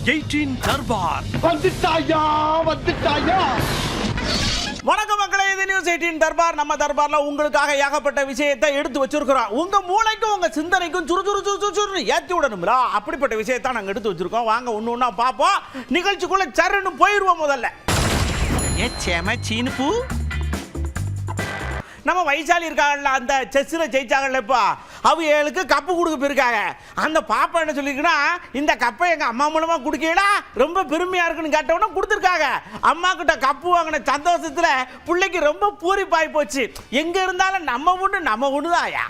18 தர்பார். வந்துட்டாயா. வணக்கம் மக்களே, இது நியூஸ் 18 தர்பார். நம்ம தர்பார்ல உங்களுக்காக ஏகப்பட்ட விஷயத்தை எடுத்து வச்சிருக்கிறோம். உங்க மூளைக்கும் உங்க சிந்தனைக்கும் சுறுசுறு ஏற்றி விடணும்ல, அப்படிப்பட்ட விஷயத்தை நாங்க எடுத்து வச்சிருக்கோம். வாங்க ஒண்ணு ஒண்ணா பார்ப்போம். நிகழ்ச்சிக்குள்ள சருன்னு போயிருவோம். முதல்ல சீனுப்பு நம்ம வைசாலி இருக்காங்கல்ல, அந்த செஸ்ஸில் ஜெயிச்சாங்கல்ல, இப்போ அவங்களுக்கு கப்பு கொடுக்க போயிருக்காங்க. அந்த பாப்பா என்ன சொல்லியிருக்குன்னா, இந்த கப்பை எங்கள் அம்மா மூலமாக குடிக்கடா, ரொம்ப பெருமையாக இருக்குன்னு கேட்டவுடனே கொடுத்துருக்காங்க. அம்மா கிட்ட கப்பு வாங்கின சந்தோஷத்தில் பிள்ளைக்கு ரொம்ப பூரிப்பாகி போச்சு. எங்கே இருந்தாலும் நம்ம ஒன்று தாயா.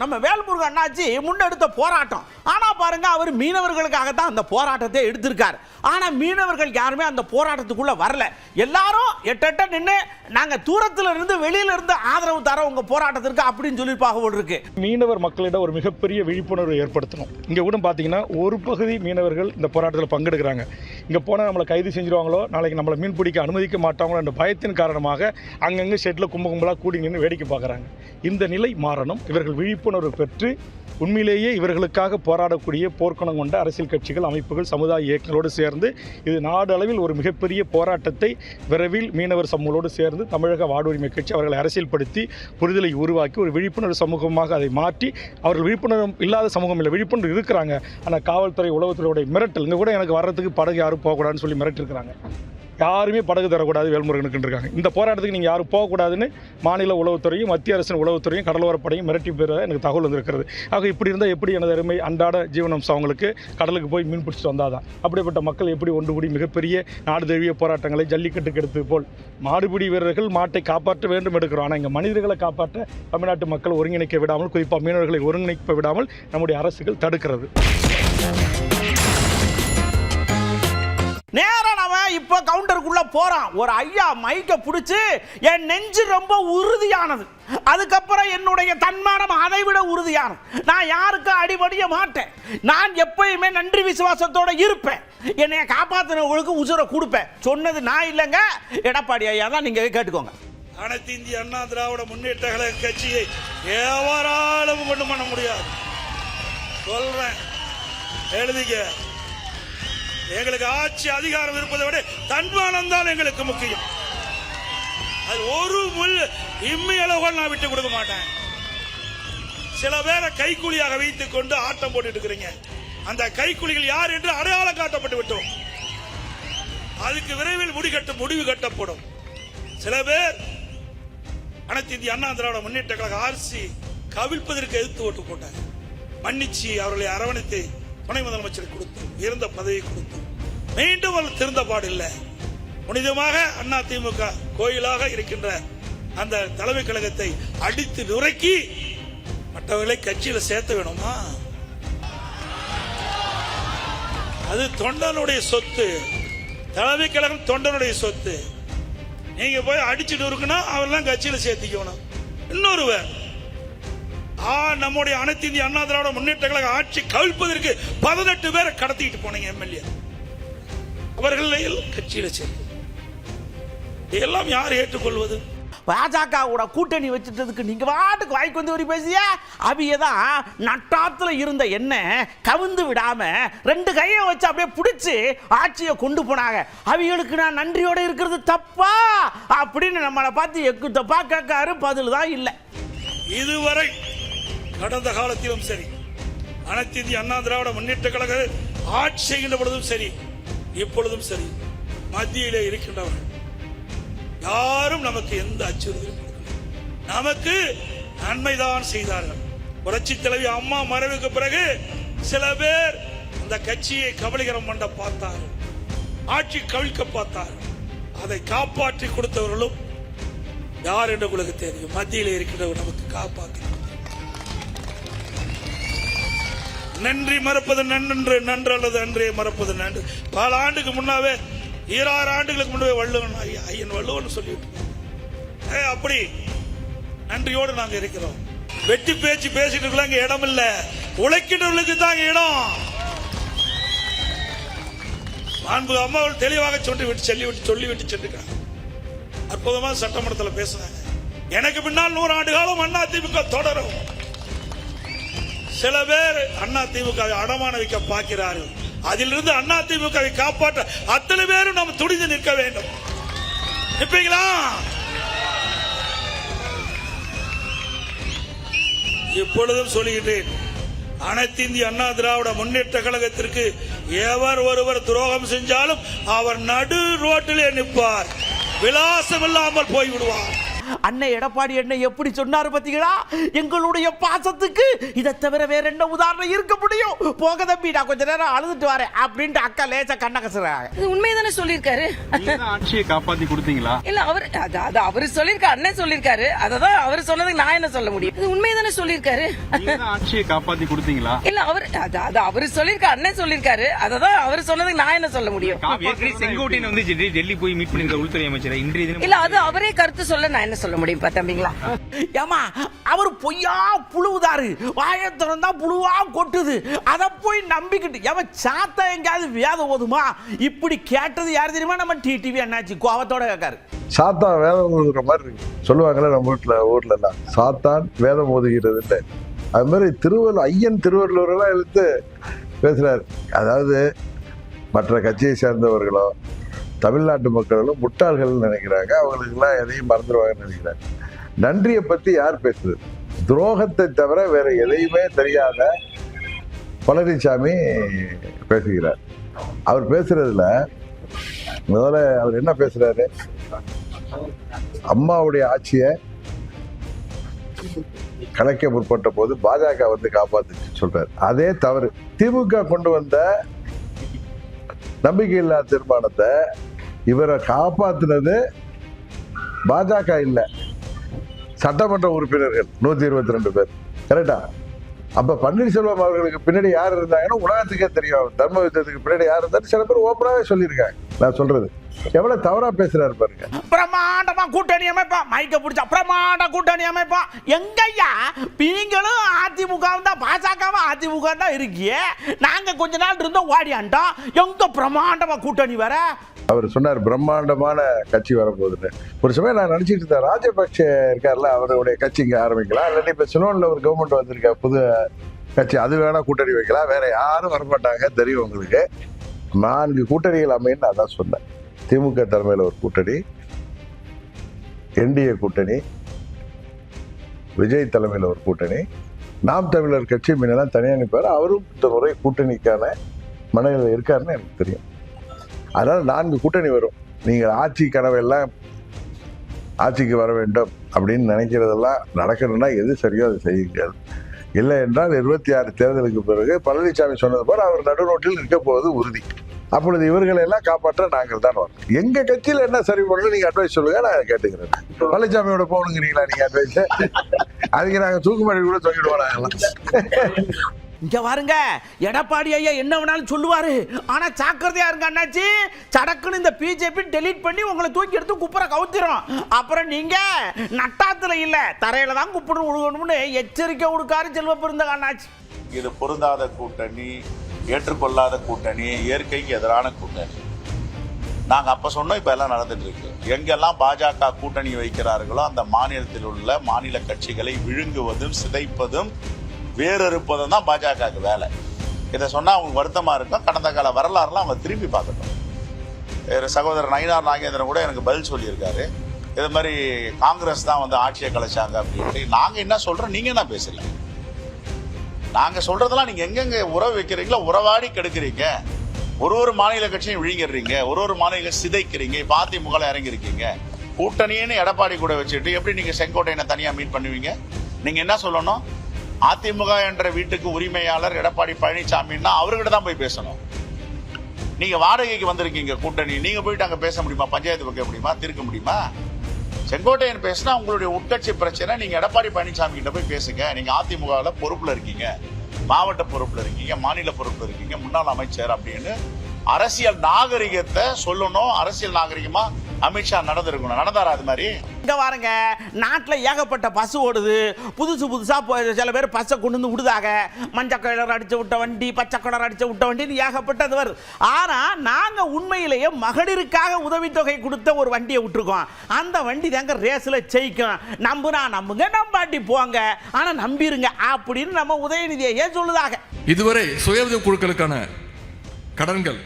நம்ம வேல்முருகன் அண்ணாச்சி முன்னெடுத்த போராட்டம். ஆனா பாருங்க, அவர் மீனவர்களுக்காக தான் அந்த போராட்டத்தை எடுத்திருக்கார். ஆனா மீனவர்கள் யாருமே அந்த போராட்டத்துக்குள்ள வரல. எல்லாரும் எட்ட நின்று நாங்க தூரத்துல இருந்து வெளியில இருந்து ஆதரவு தர உங்க போராட்டத்திற்கு அப்படின்னு சொல்லியிருப்பாக இருக்கு. மீனவர் மக்களிடம் ஒரு மிகப்பெரிய விழிப்புணர்வு ஏற்படுத்தணும். இங்க கூட பாத்தீங்கன்னா ஒரு பகுதி மீனவர்கள் இந்த போராட்டத்தில் பங்கெடுக்கிறாங்க. இங்க போனா நம்மளை கைது செஞ்சிருவாங்களோ, நாளைக்கு நம்மளை மீன் பிடிக்க அனுமதிக்க மாட்டாங்களோ என்ற பயத்தின் காரணமாக அங்கங்க ஷெட்ல கும்பலா கூடி நின்று வேடிக்கை பார்க்குறாங்க. இந்த நிலை மாறணும். இவர்கள் விழிப்புணர்வு பெற்று உண்மையிலேயே இவர்களுக்காக போராடக்கூடிய போர்க்குணம் கொண்ட அரசியல் கட்சிகள், அமைப்புகள், சமுதாய இயக்கங்களோடு சேர்ந்து இது நாடு அளவில் ஒரு மிகப்பெரிய போராட்டத்தை விரைவில் மீனவர் சமூகங்களோடு சேர்ந்து தமிழக வாழ்வுரிமை கட்சி அவர்களை அரசியல்படுத்தி புரிதலை உருவாக்கி ஒரு விழிப்புணர்வு சமூகமாக அதை மாற்றி, அவர்கள் விழிப்புணர்வு இல்லாத சமூகம் இல்லை, விழிப்புணர்வு இருக்கிறாங்க. ஆனால் காவல்துறை, உளவுத்துறையுடைய மிரட்டல், இங்கே கூட எனக்கு வர்றதுக்கு படகு யாரும் போகக்கூடாதுன்னு சொல்லி மிரட்டிருக்கிறாங்க. யாருமே படகு தரக்கூடாது வேல்முருகனுக்கு இருக்காங்க. இந்த போராட்டத்துக்கு நீங்கள் யாரும் போகக்கூடாதுன்னு மாநில உளவுத்துறையும் மத்திய அரசின் உளவுத்துறையும் கடலோரப்படையும் மிரட்டி பெற எனக்கு தகவல் வந்திருக்கிறது. ஆக இப்படி இருந்தால் எப்படி எனது அருமை அன்றாட ஜீவனம்சம் அவங்களுக்கு கடலுக்கு போய் மீன் பிடிச்சிட்டு வந்தாதான். அப்படிப்பட்ட மக்கள் எப்படி ஒன்று கூடி மிகப்பெரிய நாடு தழுவிய போராட்டங்களை ஜல்லிக்கட்டுக்கு எடுத்தது போல் மாடுபிடி வீரர்கள் மாட்டை காப்பாற்ற வேண்டும் எடுக்கிறோம். ஆனால் இங்கே மனிதர்களை காப்பாற்ற தமிழ்நாட்டு மக்கள் ஒருங்கிணைக்க விடாமல், குறிப்பாக மீனவர்களை ஒருங்கிணைக்க விடாமல் நம்முடைய அரசுகள் தடுக்கிறது. நேரா நாம இப்ப கவுண்டருக்குள்ள போறான். ஒரு ஐயா மைக்க பிடிச்சு, என் நெஞ்சு ரொம்ப உறுதியானது, அதுக்கப்புறம் என்னுடைய தன்மானம் அதை விட உறுதியானது, நான் யாருக்கும் அடிபடிய மாட்டேன், நான் எப்பயுமே நன்றி விசுவாசத்தோட இருப்பேன், என்னைய காப்பாத்தினவங்களுக்கு உசுரை கொடுப்பேன் சொன்னது நான் இல்லைங்க, எடப்பாடி ஐயா தான். நீங்க கேட்டுக்கோங்க. அனைத்து இந்திய அண்ணா திராவிட முன்னேற்ற கழக கட்சியை எவராலும் கொண்டு பண்ண முடியாது. சொல்றேன், எழுதிக்க. எங்களுக்கு ஆட்சி அதிகாரம் இருப்பதை விட தன்மானம் தான் எங்களுக்கு முக்கியம். அது ஒரு முள் இம்மையளவு நான் விட்டு கொடுக்க மாட்டேன். சில பேரை கைக்கூலியாக வைத்துக் கொண்டு ஆட்டம் போட்டு இருக்கிறீங்க. அந்த கைக்கூலிகள் யார் என்று அடையாளம் காட்டப்பட்டு விட்டோம். அதுக்கு விரைவில் முடிவு கட்டப்படும். சில பேர் அனைத்து இந்திய அண்ணா திராவிட முன்னேற்ற கழக ஆட்சி கவிழ்ப்பதற்கு எதிர்த்து ஓட்டு போட்டாங்க. மன்னிச்சு அவர்களை அரவணைத்து துணை முதலமைச்சர் கொடுத்தோம், இருந்த பதவியை கொடுத்தோம். மீண்டும் அவர் திருந்த பாடில்லை. புனிதமாக அண்ணா திமுக கோயிலாக இருக்கின்ற அந்த தலைமை கழகத்தை அடித்து நுரைக்கி மற்றவர்களை கட்சியில சேர்த்த வேணுமா? அது தொண்டனுடைய சொத்து. தலைமை கழகம் தொண்டனுடைய சொத்து. நீங்க போய் அடிச்சுட்டு இருக்கணும், அவரெல்லாம் கட்சியில சேர்த்திக்கணும். இன்னொருவர் நம்முடைய அனைத்து இந்திய அண்ணா திராவிட முன்னேற்ற கழக ஆட்சி கவிழ்ப்பதற்கு 18 பேரை கடத்திட்டு போனீங்க எம்எல்ஏ. அவர்கள் கட்சியில சேர்த்து எல்லாம் யார் ஏற்றுக்கொள்வது? பாஜகவோட கூட்டணி வச்சுட்டதுக்கு நீங்க வாட்டுக்கு வாய்க்கு வந்து வரி பேசிய அவியதான் நட்டாத்துல இருந்த என்ன கவுந்து விடாம 2 கையை வச்சு அப்படியே பிடிச்சு ஆட்சியை கொண்டு போனாங்க. அவிகளுக்கு நான் நன்றியோட இருக்கிறது தப்பா அப்படின்னு நம்மளை பார்த்து எக்கு தப்பா கேட்காரு. பதில் தான் இல்லை. இதுவரை கடந்த காலத்திலும் சரி, அனைத்து இந்திய அண்ணா திராவிட முன்னேற்ற கழக ஆட்சி செய்கின்ற பொழுதும் சரி, இப்பொழுதும் சரி, மத்தியிலே இருக்கின்றவர்கள் யாரும் நமக்கு எந்த அச்சுறுத்தலும் நமக்கு நன்மைதான் செய்தார்கள். புரட்சி தலைவி அம்மா மறைவுக்கு பிறகு சில பேர் அந்த கட்சியை கபலீகரம் பண்ண பார்த்தார்கள், ஆட்சி கவிழ்க்க பார்த்தார்கள். அதை காப்பாற்றி கொடுத்தவர்களும் யார் என்று உங்களுக்கு தெரியும். மத்தியிலே இருக்கின்றவர் நமக்கு காப்பாற்றி. நன்றி மறப்பது நன்று, நன்று அல்லது அன்றே மறப்பது நன்று. பல ஆண்டுக்கு முன்னாவே, 2000 ஆண்டுகளுக்கு முன்னாவே வள்ளுவன் ஐயன் வள்ளுவன் சொல்லிவிட்டு அப்படி நன்றியோடு நாங்கள் இருக்கிறோம். வெட்டி பேச்சு பேசிட்டு இருக்கலாம் இங்க இடம் இல்ல, உழைக்கிறவர்களுக்கு தான் இடம். மாண்பு அம்மா தெளிவாக சொல்லிவிட்டு சென்றுக்காங்க. அற்புதமா சட்டமன்றத்தில் பேசுறாங்க. எனக்கு பின்னால் 100 ஆண்டு காலம் அண்ணா திமுக தொடரும். சில பேர் அண்ணா திமுக அடமான வைக்க பார்க்கிறார்கள். அதிலிருந்து அண்ணா திமுக காப்பாற்ற அத்தனை பேரும் நம்ம துணிந்து நிற்க வேண்டும். நிற்பீங்களா? இப்பொழுதும் சொல்லுகின்றேன், அனைத்து இந்திய அண்ணா திராவிட முன்னேற்ற கழகத்திற்கு எவர் ஒருவர் துரோகம் செஞ்சாலும் அவர் நடு ரோட்டிலே நிற்பார், விலாசம் இல்லாமல் போய்விடுவார். அண்ணன் எடப்பாடி என்ன எப்படி சொன்னாரு பாத்தீங்களா? எங்களுடைய பாசத்துக்கு இதை தவிர வேற என்ன உதாரணம் இருக்க முடியும்? போக தம்பி, நான் கொஞ்ச நேரம் அழுதுட்டு வரேன் அப்படின்ட்டு அக்கா லேசா கண்ண கசுறாங்க. உண்மைதானே சொல்லிருக்காரு. ஆட்சியை காப்பாத்தி கொடுத்தீங்களா? இல்ல அவரு சொல்லிருக்காரு, அண்ணன் சொல்லிருக்காரு. அததான் அவர் சொன்னதுக்கு நான் என்ன சொல்ல முடியும்? உண்மைதானே சொல்லிருக்காரு. ஆட்சியை காப்பாத்தி கொடுத்தீங்களா? இல்ல அவரு சொல்லிருக்காரு, அண்ணன் சொல்லிருக்காரு. அததான் அவர் சொன்னதுக்கு நான் என்ன சொல்ல முடியும்? செங்கோட்டையன் வந்து டெல்லி போய் மீட் பண்ணிருக்க உள்துறை அமைச்சர் இன்றைய தினம். இல்ல அது அவரே கருத்து சொல்ல நான் என்ன சொல்ல முடியும் தம்பிங்களா? ஏமா அவர் பொய்யா புழுவுதாரு, வாயை திறந்தா புழுவா கொட்டுது, அதை போய் நம்பிக்கிட்டு எவன் சாத்தா எங்கேயாவது வேதம் ஓதுமா? இப்படி கேட்டது யாரு தெரியுமா? நம்ம டிடிவி அண்ணாச்சி கோவத்தோட கேட்காரு. சாத்தா வேதம் ஓதுகிற மாதிரி இருக்கு சொல்லுவாங்கல்ல நம்ம ஊர்ல எல்லாம், சாத்தான் வேதம் ஓதுகிறது இல்லை. அது மாதிரி ஐயன் திருவள்ளுவர் எல்லாம் எடுத்து பேசுறாரு. அதாவது மற்ற கட்சியை சேர்ந்தவர்களோ தமிழ்நாட்டு மக்களும் முட்டாள்கள் நினைக்கிறாங்க, அவங்களுக்கு எல்லாம் எதையும் மறந்துடுவாங்கன்னு நினைக்கிறாங்க. நன்றியை பத்தி யார் பேசுறது? துரோகத்தை தவிர வேற எதையுமே தெரியாத பழனிசாமி பேசுகிறார். அவர் பேசுறதுல முதல்ல அவர் என்ன பேசுறாரு? அம்மாவுடைய ஆட்சியை கலைக்க முற்பட்ட போது பாஜக வந்து காப்பாத்துச்சு சொல்றாரு. அதே தவறு. திமுக கொண்டு வந்த நம்பிக்கையில்லா தீர்மானத்தை இவரை காப்பாத்தினது பாஜக இல்ல, சட்டமன்ற உறுப்பினர்கள் 122 பேர். கரெக்டா? அப்ப பன்னீர்செல்வம் அவர்களுக்கு பின்னாடி யார் இருந்தாங்கன்னா உலகத்துக்கே தெரியும். தர்ம யுத்தத்துக்கு பின்னாடி யார் இருந்தாலும் சில பேர் ஓப்பனாவே சொல்லியிருக்காங்க. நான் சொல்றது எவ்வளவு தவறா பேசுறாரு பாருங்க. பிரமாண்டமா கூட்டணி அமைப்பா, மைக்க பிடிச்சா பிரமாண்ட கூட்டணி அமைப்பா. எங்கய்யா நீங்களும் அதிமுக தான் பாஜகவும் அதிமுக தான் இருக்கிய, நாங்க கொஞ்ச நாள் இருந்தோம் ஓடியாண்டோம், எங்க பிரமாண்டமா கூட்டணி வர? அவர் சொன்னார் பிரம்மாண்டமான கட்சி வரப்போகுதுன்னு. ஒரு சமயம் நான் நினைச்சிட்டு இருந்தேன், ராஜபக்ச இருக்காருல்ல, அவருடைய கட்சி இங்க ஆரம்பிக்கலாம், இல்லாட்டி இப்ப சிலோன்ல ஒரு கவர்மெண்ட் வந்திருக்க புது கட்சி, அது வேணா கூட்டணி வைக்கலாம், வேற யாரும் வரமாட்டாங்க தெரியும் உங்களுக்கு. 4 கூட்டணிகள் அமைன்னு நான் தான் சொன்னேன். திமுக தலைமையில் ஒரு கூட்டணி, என்டிஏ கூட்டணி, விஜய் தலைமையில் ஒரு கூட்டணி, நாம் தமிழர் கட்சி முன்னெல்லாம் தனியாக நிற்பார். அவரும் இந்த முறை கூட்டணிக்கான மனநிலையில் இருக்காருன்னு எனக்கு தெரியும். அதனால 4 கூட்டணி வரும். நீங்கள் ஆட்சி கனவெல்லாம் ஆட்சிக்கு வர வேண்டும் அப்படின்னு நினைக்கிறதெல்லாம் நடக்கணும்னா எது சரியோ அதை செய்யுங்கள். இல்லை என்றால் 26 தேர்தலுக்கு பிறகு பழனிசாமி சொன்னது போல அவர் நடுநோட்டில் இருக்க போவது உறுதி. அப்பொழுது இவர்களை எல்லாம் காப்பாற்ற நாங்கள் தான் வரோம். எங்க கட்சியில என்ன சரி பண்ணணும் நீங்க அட்வைஸ் சொல்லுங்க, நான் கேட்டுக்கிறேன். பழனிசாமியோட போகணுங்கிறீங்களா நீங்க அட்வைஸ்? அதுக்கு நாங்க தூக்குமாடி கூட சொல்லிடுவோம் நாங்கெல்லாம். இங்க பாருங்க, எடப்பாடி ஐயா என்ன வேணாலும் சொல்லுவாரு, ஆனா ஜாக்கிரதையா இருங்க அண்ணாச்சி. சடக்குன்னு இந்த பிஜேபி டெலீட் பண்ணி உங்களை தூக்கி எடுத்து குப்புற கவுத்திரும். அப்புறம் நீங்க நட்டாத்துல இல்ல தரையில தான் குப்பிடு விழுகணும்னு எச்சரிக்கை கொடுக்காரு செல்வ பெருந்தக அண்ணாச்சி. இது பொருந்தாத கூட்டணி, ஏற்றுக்கொள்ளாத கூட்டணி, இயற்கைக்கு எதிரான கூட்டணி. நாங்க அப்ப சொன்னோம், இப்ப எல்லாம் நடந்துட்டு இருக்கு. எங்கெல்லாம் பாஜக கூட்டணி வைக்கிறார்களோ அந்த மாநிலத்தில் உள்ள மாநில கட்சிகளை விழுங்குவதும் சிதைப்பதும் வேறறுப்பதும் தான் பாஜகவுக்கு வேலை. இதை சொன்னா அவங்களுக்கு வருத்தமா இருக்கும். கடந்த கால வரலாறுலாம் அவங்க திரும்பி பார்க்கட்டும். சகோதரர் நயினார் நாகேந்திரன் கூட எனக்கு பதில் சொல்லியிருக்காரு, இது மாதிரி காங்கிரஸ் தான் வந்து ஆட்சியை கலைச்சாங்க அப்படின்ட்டு. நாங்க என்ன சொல்றோம், நீங்க என்ன பேசல? நாங்க சொல்றதெல்லாம் நீங்க எங்கெங்க உறவு வைக்கிறீங்களோ உறவாடி கெடுக்கிறீங்க. ஒரு மாநில கட்சியும் விழுங்கிடுறீங்க, ஒரு மாநில சிதைக்கிறீங்க. இப்ப அதிமுக இறங்கிருக்கீங்க. கூட்டணின்னு எடப்பாடி கூட வச்சுட்டு எப்படி நீங்க செங்கோட்டையனை தனியா மீட் பண்ணுவீங்க? நீங்க என்ன சொல்லணும்? அதிமுக என்ற வீட்டுக்கு உரிமையாளர் எடப்பாடி பழனிசாமின்னா அவர்கிட்ட தான் போய் பேசணும். நீங்க வாடகைக்கு வந்திருக்கீங்க கூட்டணி, நீங்க போயிட்டு அங்க பேச முடியுமா? பஞ்சாயத்து வைக்க முடியுமா? தீர்க்க முடியுமா? செங்கோட்டையன் பேசினா உங்களுடைய உட்கட்சி பிரச்சனை, நீங்க எடப்பாடி பழனிசாமி கிட்ட போய் பேசுங்க. நீங்க அதிமுகவில் பொறுப்புல இருக்கீங்க, மாவட்ட பொறுப்புல இருக்கீங்க, மாநில பொறுப்புல இருக்கீங்க, முன்னாள் அமைச்சர் அப்படின்னு அரசியல் நாகரிகத்தை சொல்லணும். அரசியல் நாகரிகமா அமித்ஷா நடந்திருக்கணும். நடந்தாரா அது மாதிரி? இங்க பாருங்க, நாட்டுல ஏகப்பட்ட பஸ் ஓடுது. புதுசா சில பேர் பஸ்ஸை கொண்டு வந்து விடுதாக. மஞ்சள் கலர் அடிச்சு விட்ட வண்டி, பச்சை கலர் அடிச்சு விட்ட வண்டி, ஏகப்பட்டது வருது. ஆனா நாங்க உண்மையிலேயே மகளிருக்காக உதவித்தொகை கொடுத்த ஒரு வண்டியை விட்டுருக்கோம். அந்த வண்டி தாங்க ரேஸ்ல ஜெயிக்கும். நம்புனா நம்புங்க, நம்பாட்டி போங்க, ஆனா நம்பிருங்க அப்படின்னு நம்ம உதயநிதியை சொல்லுதாக. இதுவரை சுய உதவி குழுக்களுக்கான கடன்கள்,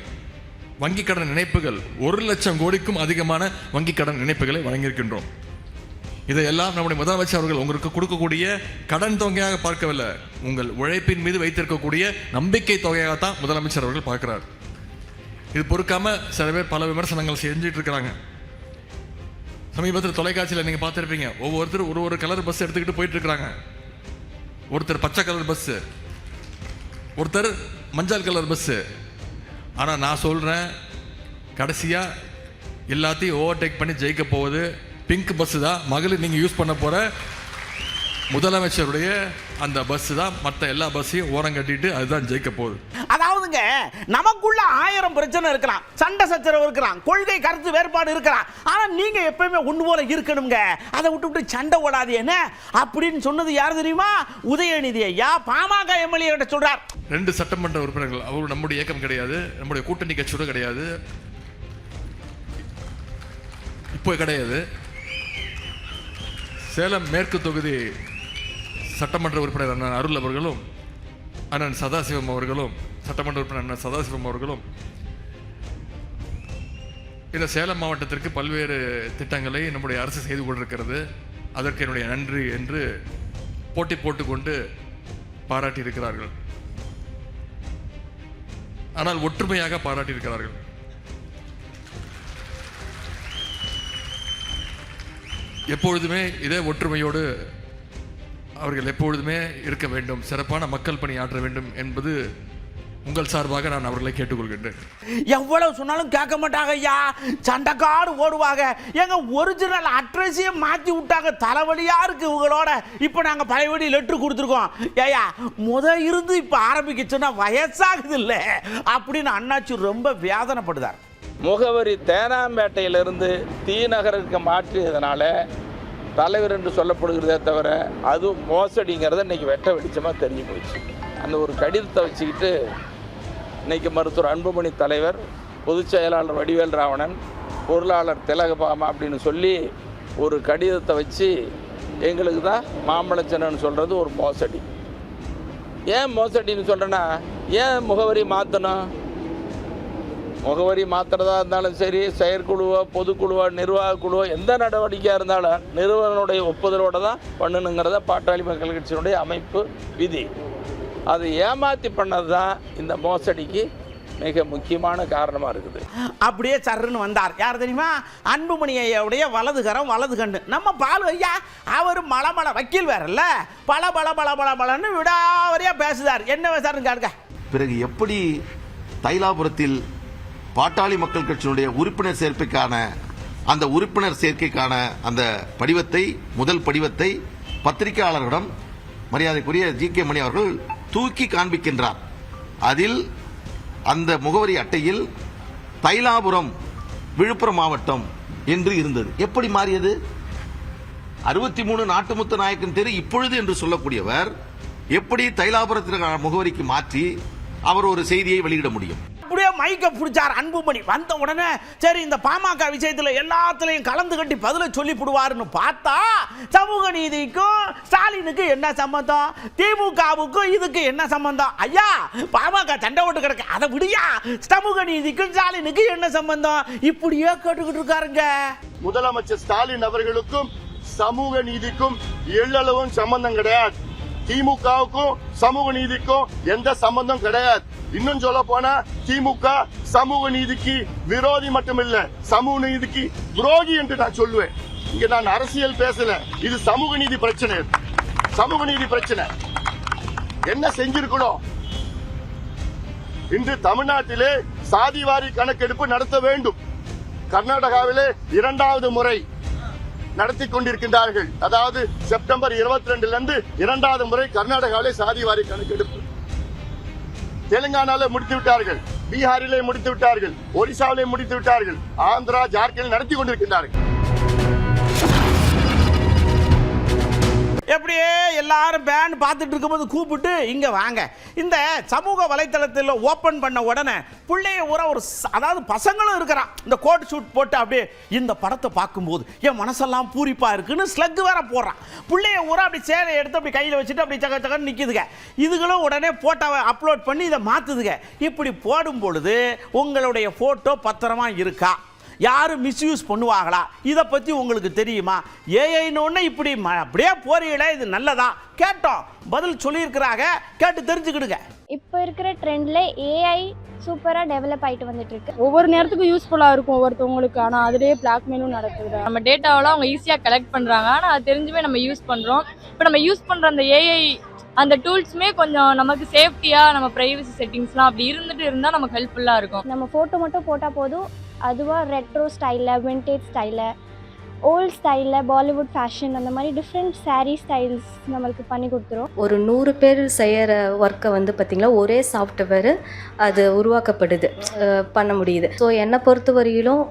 வங்கி கடன் இணைப்புகள் 1 லட்சம் கோடிக்கும் அதிகமான வங்கி கடன் இணைப்புகளை வழங்கியிருக்கின்றோம். இதையெல்லாம் நம்முடைய முதலமைச்சர் அவர்கள் உங்களுக்கு கொடுக்கக்கூடிய கடன் தொகையாக பார்க்கவில்லை, உங்கள் உழைப்பின் மீது வைத்திருக்கக்கூடிய நம்பிக்கை தொகையாகத்தான் முதலமைச்சர் அவர்கள் பார்க்கிறார். இது பொறுக்காம சில பேர் பல விமர்சனங்கள் செஞ்சுட்டு இருக்கிறாங்க. சமீபத்தில் தொலைக்காட்சியில் நீங்க பார்த்திருப்பீங்க, ஒவ்வொருத்தர் ஒரு கலர் பஸ் எடுத்துக்கிட்டு போயிட்டு இருக்கிறாங்க. ஒருத்தர் பச்சை கலர் பஸ், ஒருத்தர் மஞ்சள் கலர் பஸ். ஆனால் நான் சொல்கிறேன், கடைசியாக எல்லாத்தையும் ஓவர்டேக் பண்ணி ஜெயிக்க போவது பிங்க் பஸ்ஸு தான். மகளிர் நீங்கள் யூஸ் பண்ண போகிற முதலமைச்சருடைய அந்த பஸ்ஸு தான். மற்ற எல்லா பஸ்ஸையும் ஓரம் கட்டிட்டு அதுதான் ஜெயிக்க போகுது. அதாவதுங்க, நமக்குள்ள 1000 பிரச்சனை இருக்கலாம், சண்டை சச்சரவு இருக்கலாம், கொள்கை கருத்து வேறுபாடு இருக்கலாம். ஆனால் நீங்கள் எப்பயுமே ஒன்று போல இருக்கணுங்க. அதை விட்டு சண்டை ஓடாது என்ன அப்படின்னு சொன்னது யார் தெரியுமா? உதயநிதி ஐயா பாமக எம்எல்ஏ கிட்ட சொல்றார். 2 சட்டமன்ற உறுப்பினர்கள், அவர் நம்முடைய இயக்கம் கிடையாது, நம்முடைய கூட்டணி கட்சியோட கிடையாது, இப்போ கிடையாது. சேலம் மேற்கு தொகுதி சட்டமன்ற உறுப்பினர் அண்ணன் அருள் அவர்களும், அண்ணன் சதாசிவம் அவர்களும், சட்டமன்ற உறுப்பினர் அண்ணன் சதாசிவம் அவர்களும் இந்த சேலம் மாவட்டத்திற்கு பல்வேறு திட்டங்களை நம்முடைய அரசு செய்து கொண்டிருக்கிறது, அதற்கு என்னுடைய நன்றி என்று போட்டி போட்டுக்கொண்டு பாராட்டி இருக்கிறார்கள். ஆனால் ஒற்றுமையாக பாராட்டி இருக்கிறார்கள். எப்பொழுதுமே இதே ஒற்றுமையோடு அவர்கள் எப்பொழுதுமே இருக்க வேண்டும், சிறப்பான மக்கள் பணி ஆற்ற வேண்டும் என்பது உங்கள் சார்பாக நான் அவர்களை கேட்டுக்கொள்கின்றேன். எவ்வளவு சொன்னாலும் கேட்க மாட்டாங்க ஐயா, சண்டைக்காடு ஓடுவாங்க. எங்க ஒரிஜினல் அட்ரஸையே மாற்றி விட்டாங்க, தலைவலியா இருக்கு இவங்களோட. இப்போ நாங்கள் பழையபடி லெட்ரு கொடுத்துருக்கோம். ஏயா இருந்து இப்போ ஆரம்பிக்க சொன்னா வயசாகுது இல்லை அப்படின்னு அண்ணாச்சி ரொம்ப வேதனைப்படுதார். முகவரி தேனாம்பேட்டையிலிருந்து தி நகருக்கு மாற்றியதுனால தலைவர் என்று சொல்லப்படுகிறதே தவிர அது மோசடிங்கிறத இன்னைக்கு வெட்ட வெளிச்சமாக தெரிஞ்சு போயிடுச்சு. அந்த ஒரு கடிதத்தை வச்சுக்கிட்டு இன்னைக்கு மருத்துவர் அன்புமணி தலைவர், பொதுச் செயலாளர் வடிவேல் ராவணன், பொருளாளர் திலகபாமா அப்படின்னு சொல்லி ஒரு கடிதத்தை வச்சு எங்களுக்கு தான் மாம்பழச்சனன்னு சொல்கிறது ஒரு மோசடி. ஏன் மோசடின்னு சொல்கிறேன்னா, ஏன் முகவரி மாற்றணும்? முகவரி மாற்றுறதா இருந்தாலும் சரி, செயற்குழுவோ பொதுக்குழுவோ நிர்வாக குழுவோ எந்த நடவடிக்கையாக இருந்தாலும் நிறுவனனுடைய ஒப்புதலோடு தான் பண்ணணுங்கிறத பாட்டாளி மக்கள் கட்சியினுடைய அமைப்பு விதி. அது ஏமாற்றி பண்ணது தான் இந்த மோசடிக்கு மிக முக்கியமான காரணமாக இருக்குது. அப்படியே சர்ன்னு வந்தார். யார் தெரியுமா? அன்புமணி ஐயாவுடைய வலதுகரம் வலது கண்ணு நம்ம பாலு ஐயா. அவர் மலமல வக்கீல் வேறல்ல, பல பல பல பல பலன்னு விடாவரியா பேசுதார். என்ன பேசுறாருன்னு கேட்க. பிறகு எப்படி தைலாபுரத்தில் பாட்டாளி மக்கள் கட்சியினுடைய உறுப்பினர் சேர்க்கைக்கான அந்த படிவத்தை, முதல் படிவத்தை பத்திரிகையாளர்களிடம் மரியாதைக்குரிய ஜி.கே. மணி அவர்கள் தூக்கி காண்பிக்கின்றார். அதில் அந்த முகவரி அட்டையில் தைலாபுரம் விழுப்புரம் மாவட்டம் என்று இருந்தது. எப்படி மாறியது? 63 நாட்டுமுத்து நாயக்கன் தெரு இப்பொழுது என்று சொல்லக்கூடியவர் எப்படி தைலாபுரத்திற்கான முகவரிக்கு மாற்றி அவர் ஒரு செய்தியை வெளியிட முடியும்? அப்படியே மைக்க பிடிச்சார் அன்புமணி. வந்த உடனே சரி இந்த பாமக விஷயத்துல எல்லாத்துலயும் கலந்து கட்டி பதில சொல்லி போடுவாருன்னு பார்த்தா, சமூக நீதிக்கும் ஸ்டாலினுக்கு என்ன சம்பந்தம், திமுகவுக்கும் இதுக்கு என்ன சம்பந்தம்? ஐயா பாமக சண்டை ஓட்டு கிடக்கு, அதை விடியா, சமூக நீதிக்கும் ஸ்டாலினுக்கு என்ன சம்பந்தம்? இப்படியே கேட்டுக்கிட்டு இருக்காருங்க. முதலமைச்சர் ஸ்டாலின் அவர்களுக்கும் சமூக நீதிக்கும் எள்ளளவும் சம்பந்தம் கிடையாது. திமுகவுக்கும் சமூக நீதிக்கும் எந்த சம்பந்தம் கிடையாது. இன்னும் சொல்ல போனா திமுக சமூக நீதிக்கு விரோதி மட்டுமில்ல, சமூக நீதிக்கு விரோதி என்று நான் சொல்லுவேன். இங்க நான் அரசியல் பேசல, இது சமூக நீதி பிரச்சனை. சமூக நீதி பிரச்சனை என்ன செஞ்சிருக்கணும்? இன்று தமிழ்நாட்டிலே சாதிவாரி கணக்கெடுப்பு நடத்த வேண்டும். கர்நாடகாவிலே 2வது முறை நடத்தி கொண்டிருக்கின்றார்கள். அதாவது செப்டம்பர் 22 2வது முறை கர்நாடகாவிலே சாதிவாரி கணக்கெடுப்பு. தெலுங்கானால முடித்து விட்டார்கள். பீகாரிலே முடித்து விட்டார்கள், ஒரிசாவிலே முடித்து விட்டார்கள், ஆந்திரா, ஜார்க்கண்ட் நடத்தி கொண்டிருக்கின்றார்கள். எப்படியே எல்லாரும் பேன் பார்த்துட்டு இருக்கும்போது கூப்பிட்டு இங்கே வாங்க, இந்த சமூக வலைத்தளத்தில் ஓப்பன் பண்ண உடனே பிள்ளைய ஒரு அதாவது பசங்களும் இருக்கிறான், இந்த கோட் ஷூட் போட்டு அப்படியே இந்த படத்தை பார்க்கும்போது என் மனசெல்லாம் பூரிப்பா இருக்குன்னு ஸ்லக் வேற போடுறான். பிள்ளைய அப்படி சேலை எடுத்து அப்படி கையில் வச்சுட்டு அப்படி சக சகன்னு நிற்கிதுங்க. இதுகளும் உடனே ஃபோட்டோவை அப்லோட் பண்ணி இதை மாற்றுதுங்க. இப்படி போடும் பொழுது உங்களுடைய ஃபோட்டோ பத்திரமா இருக்கா, யாரும் மிஸ்யூஸ் பண்ணுவாங்களா, இதை பற்றி உங்களுக்கு தெரியுமா? ஏஐன்னு இப்படி அப்படியே போறீங்களே, இது நல்லதா கேட்டோம், பதில் சொல்லியிருக்கிறாங்க, கேட்டு தெரிஞ்சுக்கிடுங்க. இப்போ இருக்கிற ட்ரெண்ட்ல ஏஐ சூப்பராக டெவலப் ஆகிட்டு வந்துட்டு இருக்கு. ஒவ்வொரு நேரத்துக்கும் யூஸ்ஃபுல்லாக இருக்கும் ஒவ்வொருத்தவங்களுக்கு, ஆனால் அதுலேயே பிளாக்மெயிலும் நடக்குது. நம்ம டேட்டாவெல்லாம் அவங்க ஈஸியாக கலெக்ட் பண்ணுறாங்க, ஆனால் அது தெரிஞ்சுமே நம்ம யூஸ் பண்ணுறோம். இப்போ நம்ம யூஸ் பண்ணுற அந்த ஏஐ அந்த டூல்ஸுமே கொஞ்சம் நமக்கு சேஃப்டியாக நம்ம ப்ரைவசி செட்டிங்ஸ்லாம் அப்படி இருந்தால் நமக்கு ஹெல்ப்ஃபுல்லாக இருக்கும். நம்ம ஃபோட்டோ மட்டும் போட்டால் போதும், அதுவாக ரெட்ரோ ஸ்டைலில், விண்டேஜ் ஸ்டைலில், ஓல்ட் ஸ்டைலில், பாலிவுட் ஃபேஷன், அந்த மாதிரி டிஃப்ரெண்ட் சாரீ ஸ்டைல்ஸ் நம்மளுக்கு பண்ணி கொடுத்துரும். ஒரு 100 பேர் செய்கிற ஒர்க்கை வந்து பார்த்திங்களா ஒரே சாஃப்ட்வேர் அது உருவாக்கப்படுது, பண்ண முடியுது. ஸோ என்னை பொறுத்த வரையிலும்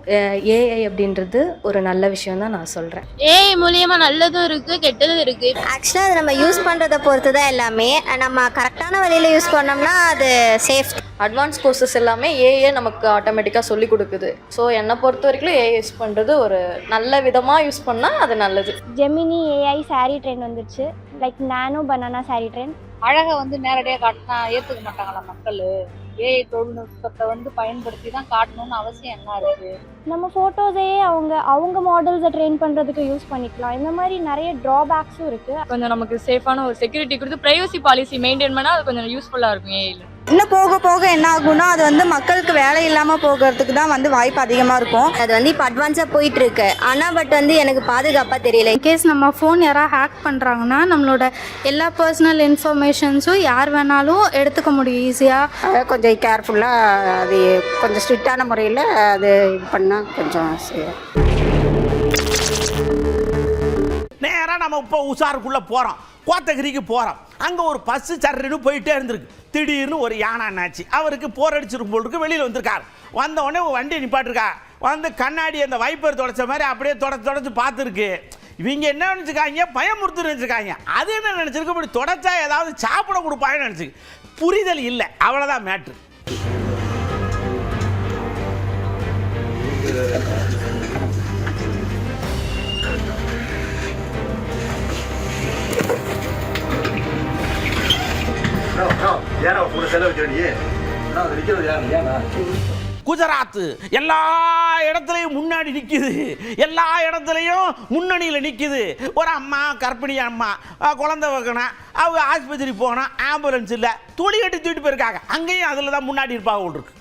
ஏஐ அப்படின்றது ஒரு நல்ல விஷயம் தான் நான் சொல்கிறேன். ஏஐ மூலியமாக நல்லதும் இருக்குது, கெட்டதும் இருக்குது. ஆக்சுவலாக அது நம்ம யூஸ் பண்ணுறதை பொறுத்து தான் எல்லாமே. நம்ம கரெக்டான வழியில் யூஸ் பண்ணோம்னா அது சேஃப். அட்வான்ஸ் கோர்சஸ் எல்லாமே ஏஐ நமக்கு ஆட்டோமேட்டிக்காக சொல்லி கொடுக்குது. ஸோ என்னை பொறுத்த வரைக்கும் ஏஐ யூஸ் பண்ணுறது ஒரு நல்ல விதமாக யூஸ் பண்ணால் அது நல்லது. ஜெமினி ஏஐ சாரீ ட்ரெண்ட் வந்துருச்சு, லைக் நானோ பனானா சாரீ ட்ரெண்ட். அழகை வந்து நேரடியாக காட்டினா ஏற்றுக்க மாட்டாங்களா மக்கள்? ஏஐ தொழில்நுட்பத்தை வந்து பயன்படுத்தி தான் காட்டணும்னு அவசியம் என்ன இருக்குது? நம்ம ஃபோட்டோஸையே அவங்க மாடல்ஸை ட்ரெயின் பண்ணுறதுக்கு யூஸ் பண்ணிக்கலாம். இந்த மாதிரி நிறைய ட்ராபேக்ஸும் இருக்குது. கொஞ்சம் நமக்கு சேஃபான ஒரு செக்யூரிட்டி கொடுத்து ப்ரைவசி பாலிசி மெயின்டைன் பண்ணால் அது கொஞ்சம் யூஸ்ஃபுல்லாக இருக்கும் ஏஐயில். இன்னும் போக போக என்ன ஆகும்னா அது வந்து மக்களுக்கு வேலை இல்லாமல் போகிறதுக்கு தான் வந்து வாய்ப்பு அதிகமாக இருக்கும். அது வந்து இப்போ அட்வான்ஸாக போயிட்டு இருக்கு, ஆனால் பட் வந்து எனக்கு பாதுகாப்பாக தெரியல. இன்கேஸ் நம்ம ஃபோன் யாராவது ஹேக் பண்ணுறாங்கன்னா நம்மளோட எல்லா பர்சனல் இன்ஃபர்மேஷன்ஸும் யார் வேணாலும் எடுத்துக்க முடியும் ஈஸியாக. கொஞ்சம் கேர்ஃபுல்லாக அது கொஞ்சம் ஸ்ட்ரிக்டான முறையில் அது இது பண்ணால் கொஞ்சம் நேராக நம்ம இப்போ உஷாருக்குள்ளே போகிறோம், கோத்தகிரிக்கு போகிறோம். அங்கே ஒரு பஸ்ஸு சர்ன்னு போயிட்டே இருந்திருக்கு. திடீர்னு ஒரு யானை என்னாச்சு, அவருக்கு போர் அடிச்சிருக்கும் போல் இருக்கு, வெளியில் வந்திருக்காரு. வந்த உடனே வண்டியை நிப்பாட்டிருக்கா, வந்து கண்ணாடி அந்த வைப்பர் தொடச்ச மாதிரி அப்படியே தொடச்சு பார்த்துருக்கு. இவங்க என்ன நினச்சிக்காங்க, பயமுறுத்து நினச்சிருக்காங்க. அது என்ன நினச்சிருக்கு, இப்படி தொடச்சா ஏதாவது சாப்பிட கொடுப்பாங்கன்னு நினச்சிருக்கு. புரிதல் இல்லை, அவ்வளோதான் மேட்ரு. குஜராத் எல்லா இடத்துலையும் முன்னாடி நிற்கிது, எல்லா இடத்துலையும் முன்னணியில் நிற்கிது. ஒரு அம்மா, கர்ப்பிணி அம்மா, குழந்தை வைக்கணும், அவங்க ஆஸ்பத்திரி போனால் ஆம்புலன்ஸ் இல்லை, துளி கட்டி தூக்கிட்டு போயிருக்காங்க. அங்கேயும் அதில் தான் முன்னாடி இருப்பாங்க இருக்கு.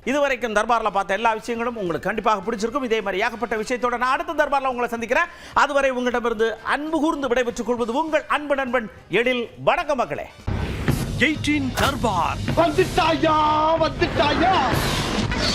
இதுவரைக்கும் தர்பாரில் பார்த்த எல்லா விஷயங்களும் உங்களுக்கு கண்டிப்பாக பிடிச்சிருக்கும். இதே மாதிரி ஏகப்பட்ட விஷயத்தோட நான் அடுத்த தர்பாரில் உங்களை சந்திக்கிறேன். அதுவரை உங்களிடமிருந்து அன்பு கூர்ந்து விடைபெற்றுக் கொள்வது உங்கள் அன்பு நண்பன் எழில். வணக்கம் மக்களே. 18 தர்பார் வந்துட்டாயா.